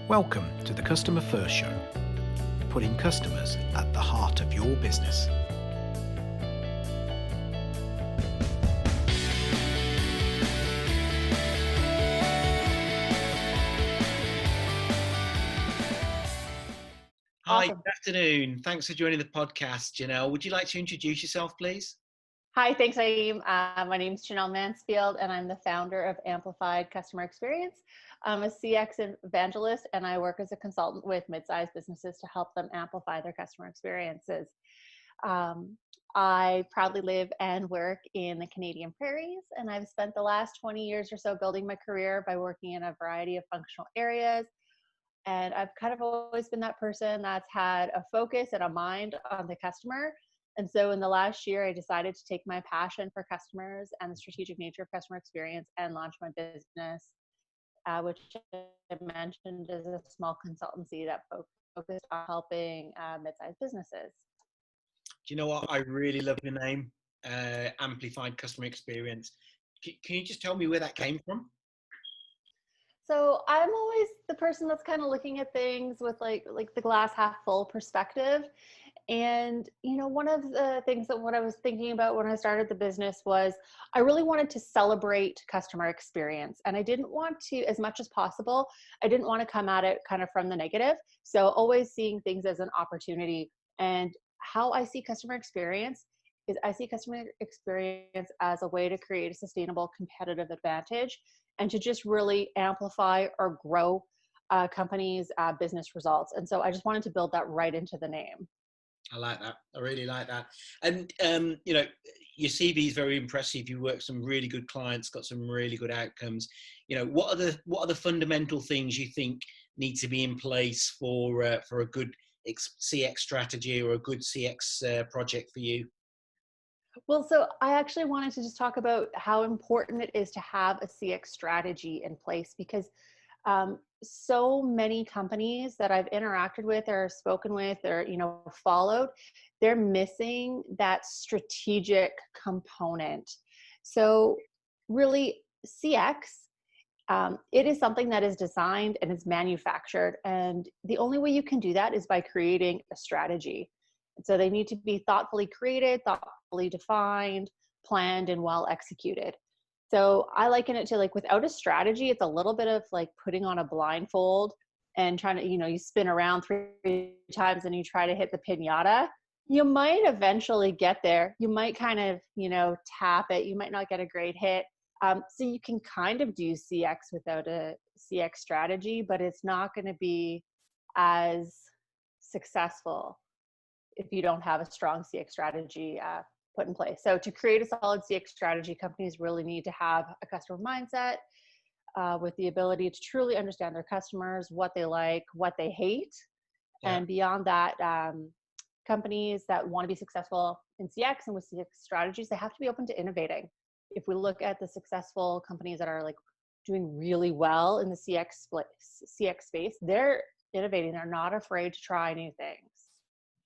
Welcome to the Customer First Show, putting customers at the heart of your business. Hi, Awesome. good afternoon. Thanks for joining the podcast, Janelle. Would you like to introduce yourself, please? Hi, thanks, Naeem. My name is Janelle Mansfield, and I'm the founder of Amplified Customer Experience. I'm a CX evangelist, and I work as a consultant with mid-sized businesses to help them amplify their customer experiences. I proudly live and work in the Canadian prairies, and I've spent the last 20 years or so building my career by working in a variety of functional areas. And I've kind of always been that person that's had a focus and a mind on the customer. And so in the last year, I decided to take my passion for customers and the strategic nature of customer experience and launch my business, which I mentioned is a small consultancy that focused on helping mid-sized businesses. Do you know what? I really love your name, Amplified Customer Experience. Can you just tell me where that came from? So I'm always the person that's kind of looking at things with like the glass half full perspective. And, one of the things that what I was thinking about when I started the business was I really wanted to celebrate customer experience. And I didn't want to, as much as possible, I didn't want to come at it kind of from the negative. So always seeing things as an opportunity. And how I see customer experience is I see customer experience as a way to create a sustainable competitive advantage and to just really amplify or grow companies' business results. And so I just wanted to build that right into the name. I like that. I really like that. And, your CV is very impressive. You work with some really good clients, got some really good outcomes. What are the fundamental things you think need to be in place for a good CX strategy or a good CX project for you? Well, so I actually wanted to just talk about how important it is to have a CX strategy in place because so many companies that I've interacted with or spoken with or followed, they're missing that strategic component. So really CX, it is something that is designed and is manufactured, and the only way you can do that is by creating a strategy. And so they need to be thoughtfully created, thoughtfully defined, planned, and well executed. So I liken it to like without a strategy, it's a little bit of like putting on a blindfold and trying to, you spin around 3 times and you try to hit the piñata. You might eventually get there. You might kind of, tap it. You might not get a great hit. So you can kind of do CX without a CX strategy, but it's not going to be as successful if you don't have a strong CX strategy put in place. So to create a solid CX strategy, companies really need to have a customer mindset with the ability to truly understand their customers, what they like, what they hate. Yeah. And beyond that, companies that want to be successful in CX and with CX strategies, they have to be open to innovating. If we look at the successful companies that are like doing really well in the CX space, they're innovating. They're not afraid to try new things.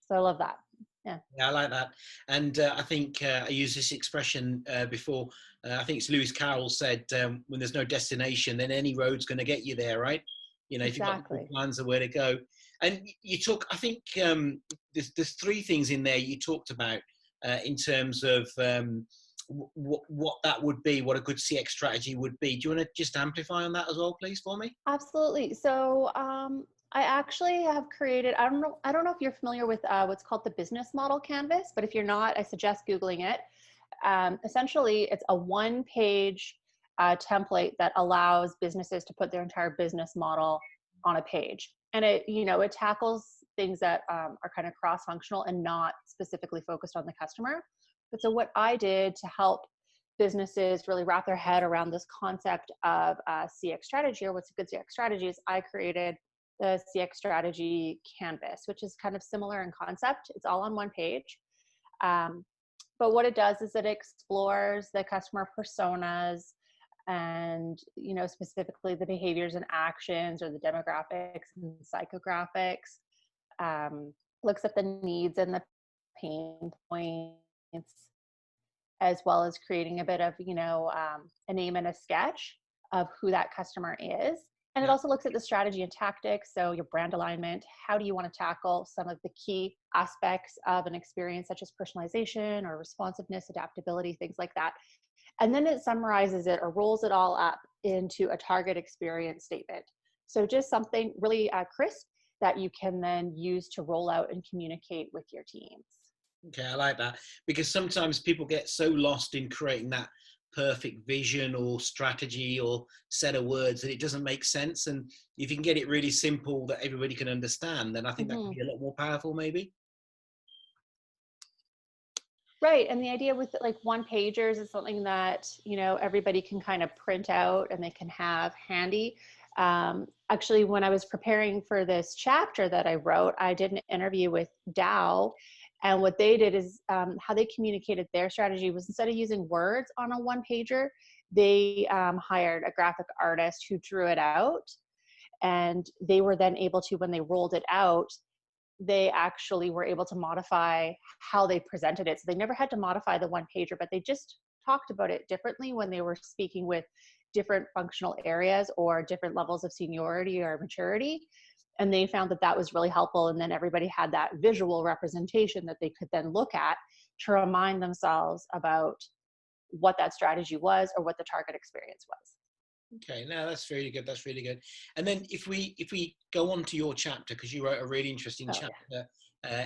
So I love that. Yeah, I like that. And I think I used this expression before. I think it's Lewis Carroll said, when there's no destination, then any road's going to get you there, right? If you've got plans of where to go. And you talk, I think there's 3 things in there you talked about in terms of what that would be, what a good CX strategy would be. Do you want to just amplify on that as well, please, for me? Absolutely. So I actually have created, I don't know if you're familiar with what's called the business model canvas, but if you're not, I suggest Googling it. Essentially, it's a 1-page template that allows businesses to put their entire business model on a page. And it tackles things that are kind of cross-functional and not specifically focused on the customer. But so what I did to help businesses really wrap their head around this concept of CX strategy or what's a good CX strategy is I created the CX strategy canvas, which is kind of similar in concept. It's all on 1 page. But what it does is it explores the customer personas and, specifically the behaviors and actions or the demographics and psychographics, looks at the needs and the pain points, as well as creating a bit of, a name and a sketch of who that customer is. And it also looks at the strategy and tactics. So your brand alignment, how do you want to tackle some of the key aspects of an experience, such as personalization or responsiveness, adaptability, things like that. And then it summarizes it or rolls it all up into a target experience statement. So just something really crisp that you can then use to roll out and communicate with your teams. Okay, I like that, because sometimes people get so lost in creating that perfect vision or strategy or set of words that it doesn't make sense. And if you can get it really simple that everybody can understand, then I think that can be a lot more powerful, maybe. Right. And the idea with like one pagers is something that, you know, everybody can kind of print out and they can have handy. Actually, when I was preparing for this chapter that I wrote, I did an interview with Dow. And what they did is how they communicated their strategy was, instead of using words on a one pager, they hired a graphic artist who drew it out. And they were then able to, when they rolled it out, they actually were able to modify how they presented it. So they never had to modify the one pager, but they just talked about it differently when they were speaking with different functional areas or different levels of seniority or maturity. And they found that that was really helpful. And then everybody had that visual representation that they could then look at to remind themselves about what that strategy was or what the target experience was. Okay, no, that's really good. That's really good. And then if we go on to your chapter, because you wrote a really interesting chapter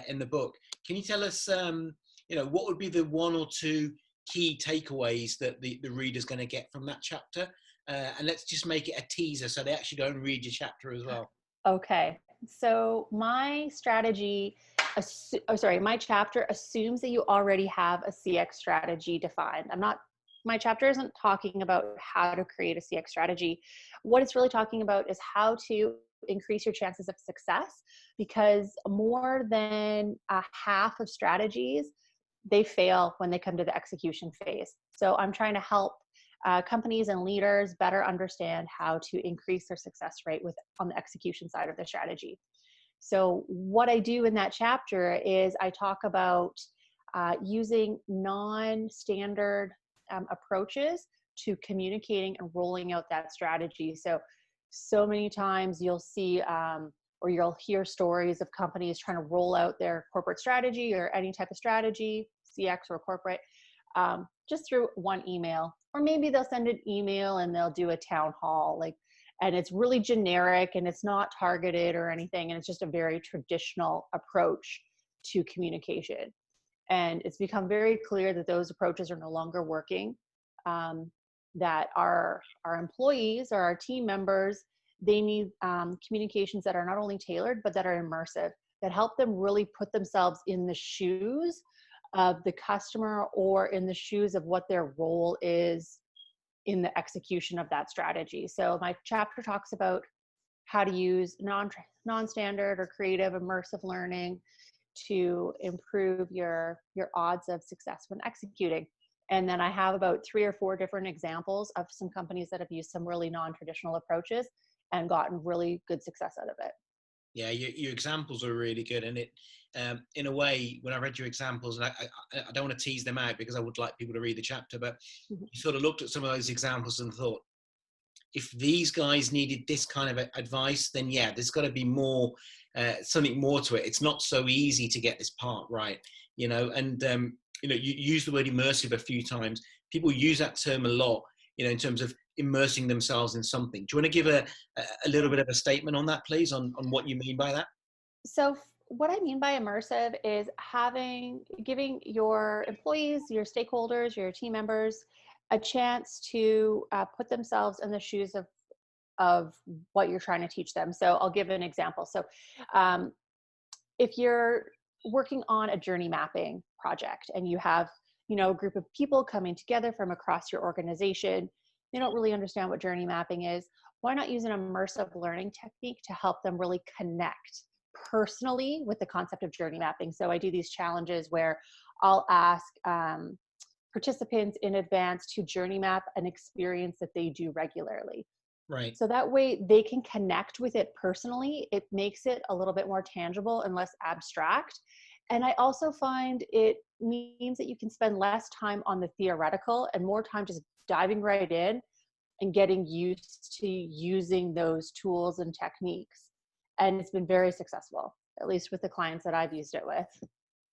in the book, can you tell us, you know, what would be the one or two key takeaways that the reader's going to get from that chapter? And let's just make it a teaser so they actually go and read your chapter as well. Okay, so my strategy, my chapter assumes that you already have a CX strategy defined. My chapter isn't talking about how to create a CX strategy. What it's really talking about is how to increase your chances of success, because more than a half of strategies, they fail when they come to the execution phase. So I'm trying to help companies and leaders better understand how to increase their success rate on the execution side of the strategy. So what I do in that chapter is I talk about using non-standard approaches to communicating and rolling out that strategy. So many times you'll see or you'll hear stories of companies trying to roll out their corporate strategy or any type of strategy, CX or corporate, just through one email. Or maybe they'll send an email and they'll do a town hall, and it's really generic and it's not targeted or anything. And it's just a very traditional approach to communication. And it's become very clear that those approaches are no longer working, that our employees or our team members, they need communications that are not only tailored, but that are immersive, that help them really put themselves in the shoes of the customer or in the shoes of what their role is in the execution of that strategy. So my chapter talks about how to use non-standard or creative immersive learning to improve your odds of success when executing. And then I have about 3 or 4 different examples of some companies that have used some really non-traditional approaches and gotten really good success out of it. Yeah, your examples are really good. And it, in a way, when I read your examples, and I don't want to tease them out because I would like people to read the chapter, but you sort of looked at some of those examples and thought, if these guys needed this kind of advice, then yeah, there's got to be more, something more to it. It's not so easy to get this part right, you know. And you know, you use the word immersive a few times. People use that term a lot, you know, in terms of immersing themselves in something. Do you want to give a little bit of a statement on that, please, on what you mean by that? So what I mean by immersive is giving your employees, your stakeholders, your team members a chance to put themselves in the shoes of what you're trying to teach them. So I'll give an example. So if you're working on a journey mapping project and you have, you know, a group of people coming together from across your organization, they don't really understand what journey mapping is. Why not use an immersive learning technique to help them really connect personally with the concept of journey mapping? So I do these challenges where I'll ask participants in advance to journey map an experience that they do regularly. Right. So that way they can connect with it personally. It makes it a little bit more tangible and less abstract. And I also find it means that you can spend less time on the theoretical and more time just diving right in and getting used to using those tools and techniques. And it's been very successful, at least with the clients that I've used it with.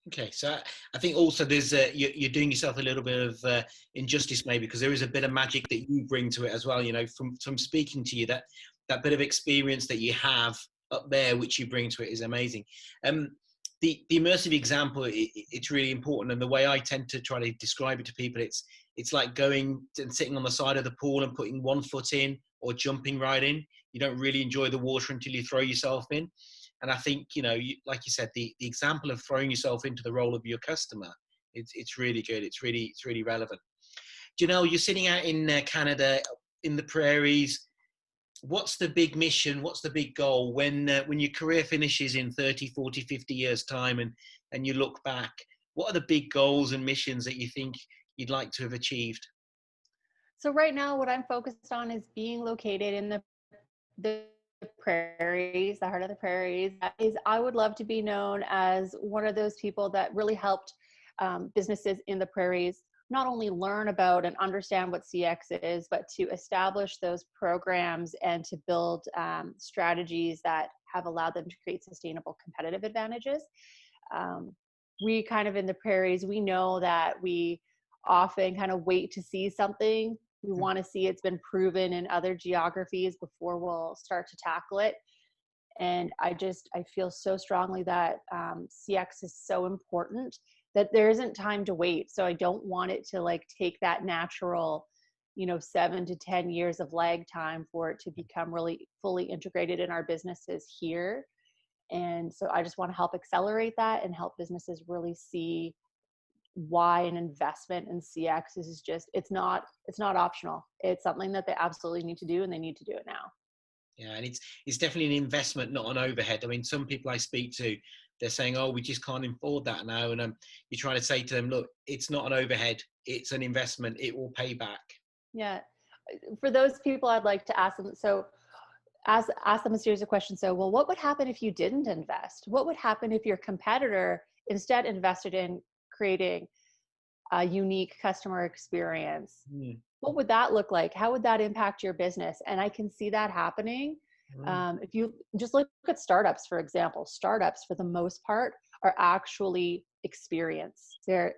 Okay, so I think also there's you're doing yourself a little bit of injustice maybe, because there is a bit of magic that you bring to it as well. You know, from speaking to you, that bit of experience that you have up there, which you bring to it, is amazing. The immersive example, it's really important, and the way I tend to try to describe it to people, it's like going and sitting on the side of the pool and putting one foot in, or jumping right in. You don't really enjoy the water until you throw yourself in. And I think, you know, like you said, the example of throwing yourself into the role of your customer, it's really good. It's really relevant. Janelle, you're sitting out in Canada, in the prairies. What's the big mission? What's the big goal when your career finishes in 30, 40, 50 years time, and you look back? What are the big goals and missions that you think you'd like to have achieved? So right now, what I'm focused on is being located in the prairies, the heart of the prairies. Is I would love to be known as one of those people that really helped businesses in the prairies not only learn about and understand what CX is, but to establish those programs and to build strategies that have allowed them to create sustainable competitive advantages. We kind of in the prairies, we know that we often kind of wait to see something. We want to see it's been proven in other geographies before we'll start to tackle it. And I feel so strongly that CX is so important that there isn't time to wait. So I don't want it to like take that natural, 7 to 10 years of lag time for it to become really fully integrated in our businesses here. And so I just want to help accelerate that and help businesses really see why an investment in CX is just, it's not optional. It's something that they absolutely need to do, and they need to do it now. Yeah, and it's definitely an investment, not an overhead. I mean, some people I speak to, they're saying, "Oh, we just can't afford that now," and you try to say to them, "Look, it's not an overhead; it's an investment. It will pay back." Yeah, for those people, I'd like to ask them. So, ask them a series of questions. So, well, what would happen if you didn't invest? What would happen if your competitor instead invested in creating a unique customer experience? What would that look like? How would that impact your business? And I can see that happening. If you just look at startups, for example, startups for the most part are actually experience. Their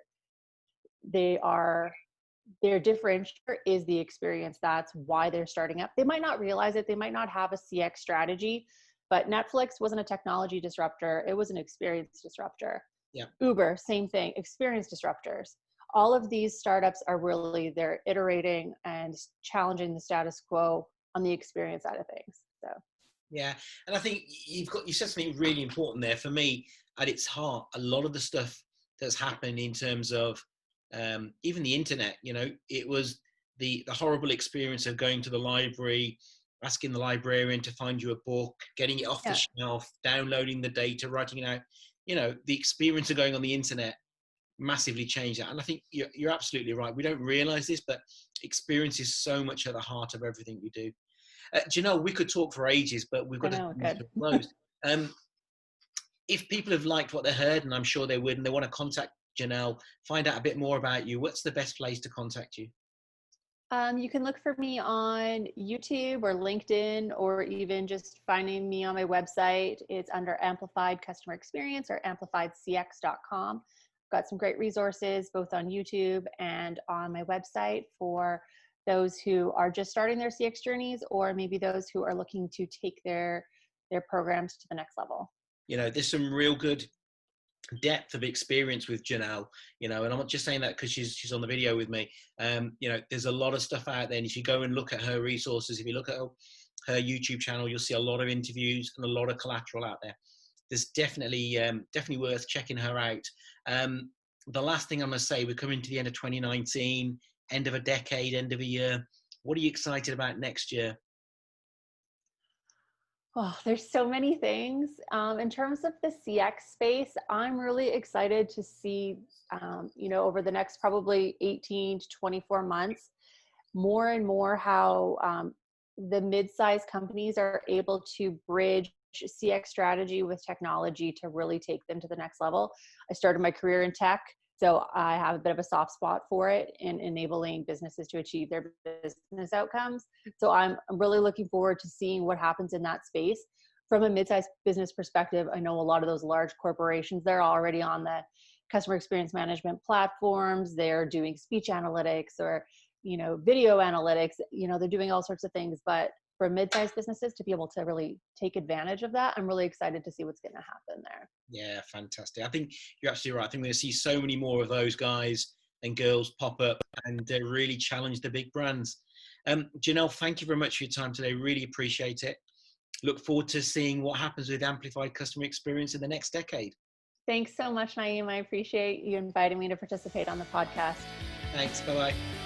differentiator is the experience. That's why they're starting up. They might not realize it. They might not have a CX strategy, but Netflix wasn't a technology disruptor. It was an experience disruptor. Yeah. Uber, same thing, experience disruptors. All of these startups are really, they're iterating and challenging the status quo on the experience side of things. So. Yeah, and I think you said something really important there. For me, at its heart, a lot of the stuff that's happened in terms of even the internet, it was the horrible experience of going to the library, asking the librarian to find you a book, getting it off the shelf, downloading the data, writing it out. The experience of going on the internet massively changed that. And I think you're absolutely right. We don't realize this, but experience is so much at the heart of everything we do. Janelle, we could talk for ages, but we've got to close. If people have liked what they heard, and I'm sure they would, and they want to contact Janelle, find out a bit more about you, what's the best place to contact you? You can look for me on YouTube or LinkedIn, or even just finding me on my website. It's under Amplified Customer Experience or amplifiedcx.com. I've got some great resources both on YouTube and on my website for those who are just starting their CX journeys, or maybe those who are looking to take their programs to the next level. There's some real good depth of experience with Janelle, and I'm not just saying that because she's on the video with me. There's a lot of stuff out there, and if you go and look at her resources, if you look at her YouTube channel, you'll see a lot of interviews and a lot of collateral out there. There's definitely worth checking her out. The last thing I'm going to say, we're coming to the end of 2019, end of a decade, end of a year. What are you excited about next year? Oh, there's so many things. In terms of the CX space, I'm really excited to see, over the next probably 18 to 24 months, more and more how the mid-sized companies are able to bridge CX strategy with technology to really take them to the next level. I started my career in tech. So I have a bit of a soft spot for it in enabling businesses to achieve their business outcomes. So I'm really looking forward to seeing what happens in that space. From a mid-sized business perspective, I know a lot of those large corporations, they're already on the customer experience management platforms. They're doing speech analytics or, video analytics, they're doing all sorts of things. But for mid-sized businesses to be able to really take advantage of that, I'm really excited to see what's going to happen there. Yeah, fantastic. I think you're absolutely right. I think we're going to see so many more of those guys and girls pop up and really challenge the big brands. Janelle, thank you very much for your time today. Really appreciate it. Look forward to seeing what happens with amplified customer experience in the next decade. Thanks so much, Naeem. I appreciate you inviting me to participate on the podcast. Thanks. Bye-bye.